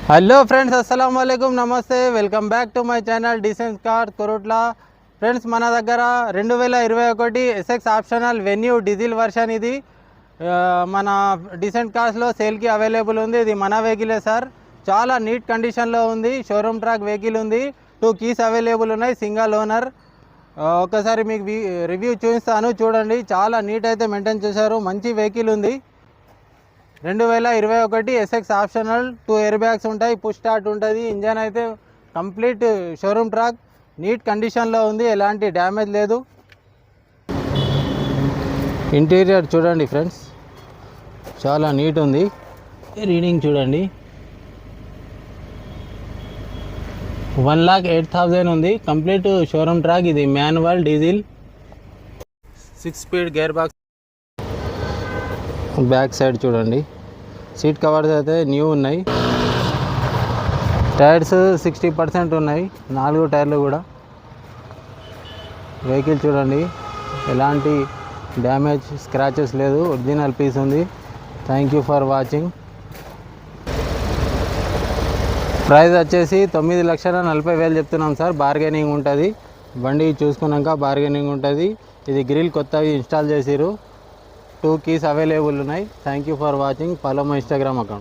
Hello friends, అస్సలం వాలేకుమ్, నమస్తే. Welcome back to my channel decent car Korutla. Friends, మన దగ్గర 2021 SX optional venue diesel version ఇది మన డీసెంట్ కార్స్లో సేల్కి అవైలబుల్ ఉంది. ఇది మన వెహికలే సార్. చాలా నీట్ కండిషన్లో ఉంది. షోరూమ్ ట్రాక్ వెహికల్ ఉంది. 2 కీస్ అవైలబుల్ ఉన్నాయి, సింగల్ ఓనర్. ఒకసారి మీకు రివ్యూ చూపిస్తాను, చూడండి. చాలా నీట్ అయితే మెయింటైన్ చేశారు. మంచి వెహికల్ ఉంది. 2021 ఎస్ఎక్స్ ఆప్షనల్. 2 ఎయిర్ బ్యాగ్స్ ఉంటాయి, పుష్ స్టార్ట్ ఉంటుంది. ఇంజన్ అయితే కంప్లీట్ షోరూమ్ ట్రాక్, నీట్ కండిషన్లో ఉంది, ఎలాంటి డ్యామేజ్ లేదు. ఇంటీరియర్ చూడండి ఫ్రెండ్స్, చాలా నీట్ ఉంది. రీడింగ్ చూడండి, 1,08,000 ఉంది. Complete showroom track. ఇది manual diesel, 6 speed gear box. Back side చూడండి, సీట్ కవర్స్ అయితే న్యూ ఉన్నాయి. టైర్స్ 60% ఉన్నాయి, 4 టైర్లు కూడా. వెహికల్ చూడండి, ఎలాంటి డ్యామేజ్ స్క్రాచెస్ లేదు, ఒరిజినల్ పీస్ ఉంది. Thank you for watching. Price వచ్చేసి 9,40,000 చెప్తున్నాం సార్. బార్గెనింగ్ ఉంటుంది, బండి చూసుకున్నాక బార్గెనింగ్ ఉంటుంది. ఇది గ్రిల్ కొత్తవి ఇన్స్టాల్ చేసిరు. 2 కీస్ అవైలబుల్ ఉన్నాయి. Thank you for watching. Follow my Instagram account.